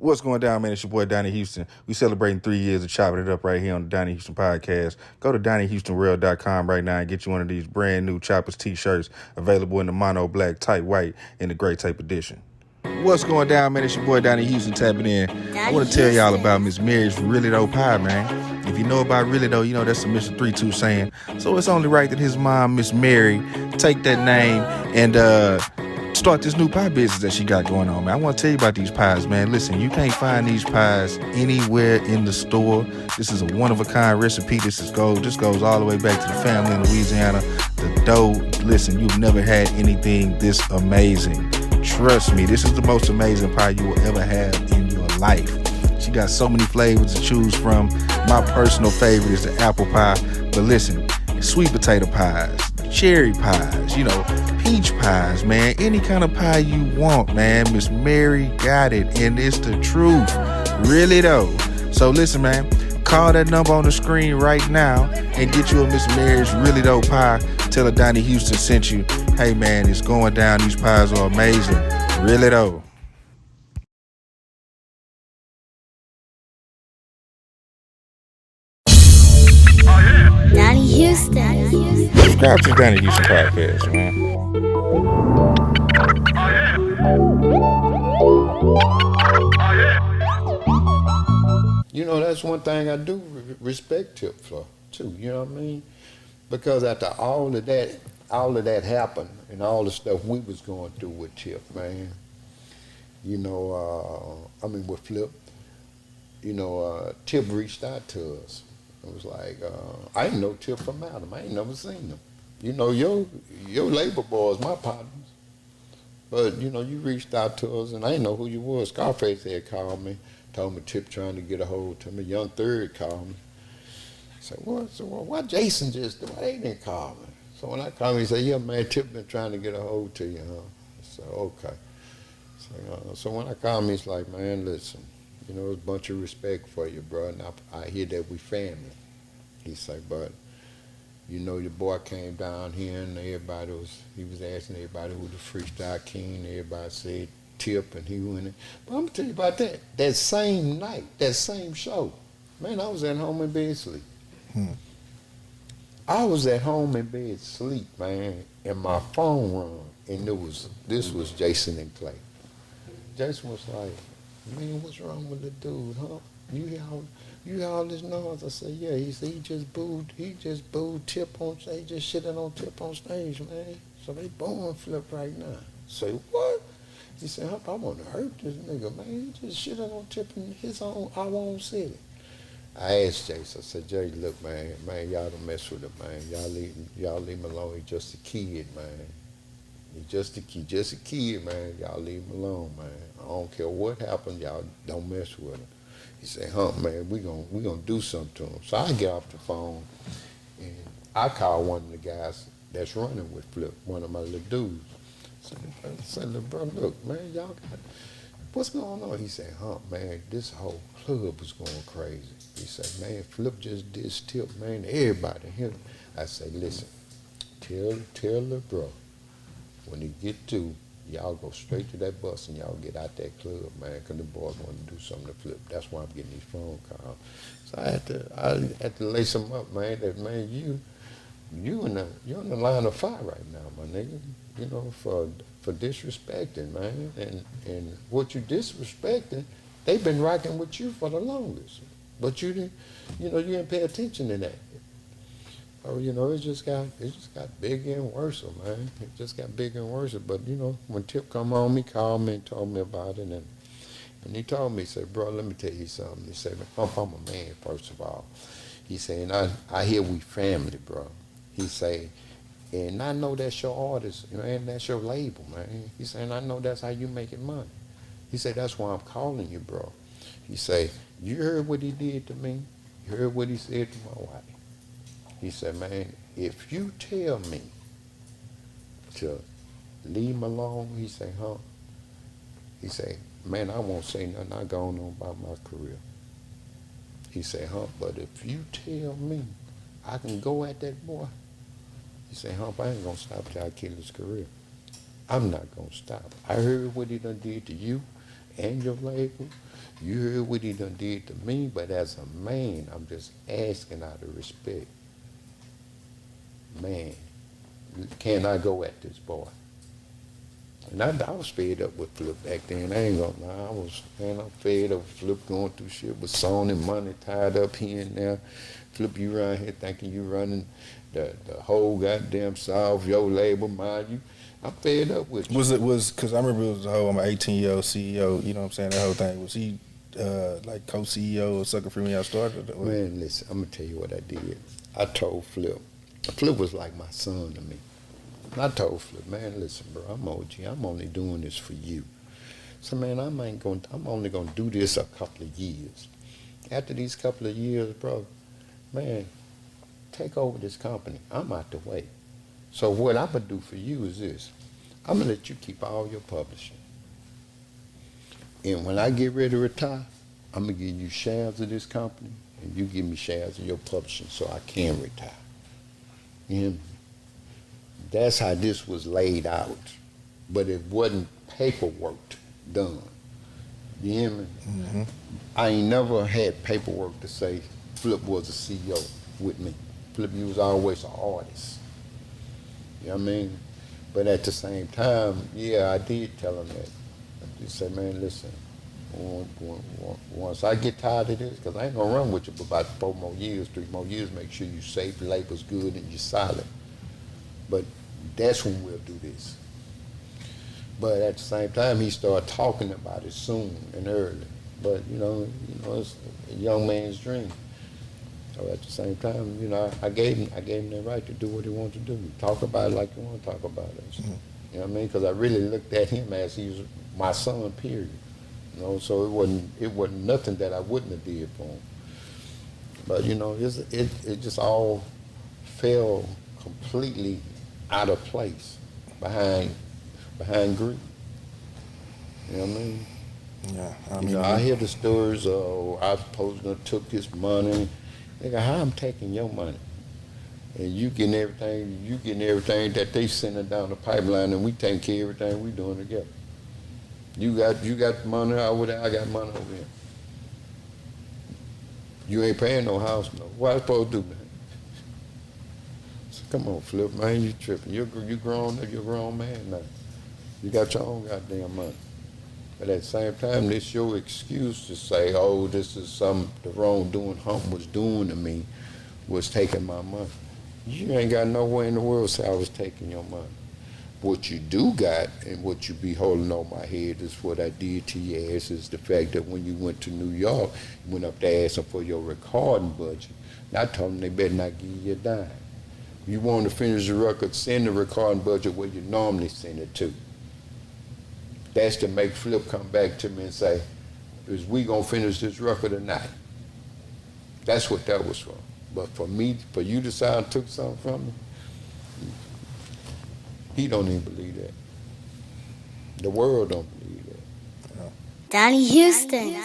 What's going down, man? It's your boy, Donnie Houston. We celebrating 3 years of chopping it up right here on the Donnie Houston podcast. Go to DonnieHoustonReal.com right now and get you one of these brand new Choppers t-shirts available in the mono black, tight white, and the gray tape edition. What's going down, man? It's your boy, Donnie Houston, tapping in. I want to tell y'all about Miss Mary's Really Dough Pie, man. If you know about Really Dough, you know that's a Mr. 32 saying. So it's only right that his mom, Miss Mary, take that name and start this new pie business that she got going on, man. I want to tell you about these pies, man. Listen, you can't find these pies anywhere in the store. This is a one-of-a-kind recipe. This is gold. This goes all the way back to the family in Louisiana. The dough, listen, you've never had anything this amazing. Trust me, this is the most amazing pie you will ever have in your life. She got so many flavors to choose from. My personal favorite is the apple pie. But listen, sweet potato pies, cherry pies, peach pies, man. Any kind of pie you want, man. Miss Mary got it, and it's the truth. Really, though. So listen, man. Call that number on the screen right now and get you a Miss Mary's Really Dough Pie. Tell her Donnie Houston sent you. Hey, man, it's going down. These pies are amazing. Really, though. Donnie Houston. Subscribe to the Donnie Houston podcast, man. That's one thing I do respect Tip for, too, you know what I mean? Because after all of that happened and all the stuff we was going through with Tip, man, with Flip, Tip reached out to us. It was like, I didn't know Tip from Adam. I ain't never seen him. Your labor boys, my partners. But, you reached out to us, and I didn't know who you was. Scarface had called me, told me Tip trying to get a hold to me. Young Third called me. I said, what? So why Jason just, why they didn't call me? So when I called him, he said, yeah, man, Tip been trying to get a hold to you, huh? I said, okay. So when I called him, he's like, man, listen, there's a bunch of respect for you, bro, and I hear that we family. He said, but, your boy came down here and he was asking everybody who the freestyle king, everybody said Tip, and he went in. But I'm going to tell you about that. That same night, that same show, man, I was at home in bed sleep. I was at home in bed sleep, man, and my phone rang, and this was Jason and Clay. Jason was like, man, what's wrong with the dude, huh? You hear all this noise? I said, yeah. He said he just booed Tip on stage, just shitting on Tip on stage, man. So they booing Flip right now. I say, what? He said, Hump, I want to hurt this nigga, man. He just shitting on Tip in our own city. I asked Jason, I said, Jay, look, man, y'all don't mess with him, man. Y'all leave him alone. He's just a kid, man. He's just a kid, man. Y'all leave him alone, man. I don't care what happened, y'all don't mess with him. He said, Hump, man, we gonna do something to him. So I get off the phone and I call one of the guys that's running with Flip, one of my little dudes. I said, bro, look, man, y'all got, what's going on? He said, Hump, man, this whole club was going crazy. He said, man, Flip just did Tip, man, everybody here. I said, listen, tell the bro, when he get to, y'all go straight to that bus and y'all get out that club, man, because the boys want to do something to Flip. That's why I'm getting these phone calls. So I had to lace him up, man, that, man, you're in the line of fire right now, my nigga, for disrespecting, man. And what you disrespecting, they've been rocking with you for the longest. But you didn't pay attention to that. Oh, it just got bigger and worse, man. It just got bigger and worse. But when Tip come home, he called me and told me about it, and he told me, he said, bro, let me tell you something. He said, Hump, I'm a man, first of all. He said, and I hear we family, bro. He said, and I know that's your artist, and that's your label, man. He said, and I know that's how you making money. He said, that's why I'm calling you, bro. He said, you heard what he did to me? You heard what he said to my wife? He said, man, if you tell me to leave him alone, he said, Hump, he said, man, I won't say nothing. I go on about my career. He said, Hump, but if you tell me I can go at that boy, he said, Hump, I ain't going to stop till I kill his career. I'm not going to stop. I heard what he done did to you, and your label. You heard what he done did to me, but as a man, I'm just asking out of respect. Man, can I go at this boy? And I was fed up with Flip back then. I ain't gonna lie. I'm fed up with Flip going through shit with Sony money tied up here and there. Flip, you around here thinking you running the whole goddamn South, your label, mind you. I'm fed up with you. Because I remember it was the whole, I'm an 18-year-old CEO, you know what I'm saying, that whole thing. Was he like co-CEO of Sucka Free when y'all started? Man, listen, I'm gonna tell you what I did. I told Flip. Flip was like my son to me. I told Flip, man, listen, bro, I'm OG. I'm only doing this for you. So, man, I'm only gonna do this a couple of years. After these couple of years, bro, man, take over this company. I'm out the way. So what I'm gonna do for you is this. I'm gonna let you keep all your publishing. And when I get ready to retire, I'm gonna give you shares of this company, and you give me shares of your publishing so I can retire. You hear me? That's how this was laid out. But it wasn't paperwork done. You hear me? Mm-hmm. I ain't never had paperwork to say Flip was a CEO with me. Flip, you was always an artist. You know what I mean? But at the same time, yeah, I did tell him that. I just said, man, listen, once I get tired of this, because I ain't going to run with you for about 4 more years, 3 more years, make sure you safe, your labor's good, and you're solid. But that's when we'll do this. But at the same time, he started talking about it soon and early. But, you know, it's a young man's dream. So at the same time, you know, I gave him the right to do what he wanted to do. Talk about it like you want to talk about it. So, you know what I mean? Because I really looked at him as he was my son, period. You know, so it wasn't nothing that I wouldn't have did for him. But, you know, it just all fell completely out of place behind greed. You know what I mean? Yeah. I hear the stories of I supposed to took his money. Nigga, how I'm taking your money? And you getting everything that they sending down the pipeline, and we taking care of everything we doing together. You got money over there, I got money over here. You ain't paying no house note. What I supposed to do, man? So come on, Flip, man, you tripping. You grown up, you're a grown man now. You got your own goddamn money. But at the same time, this your excuse to say, oh, this is the wrongdoing Hump was doing to me, was taking my money. You ain't got nowhere in the world say I was taking your money. What you do got, and what you be holding on my head, is what I did to your ass, is the fact that when you went to New York, you went up there asking for your recording budget. And I told them they better not give you a dime. You want to finish the record, send the recording budget where you normally send it to. That's to make Flip come back to me and say, is we gonna finish this record or not? That's what that was for. But for you to decide I took something from me, he don't even believe that. The world don't believe that. Donnie Houston.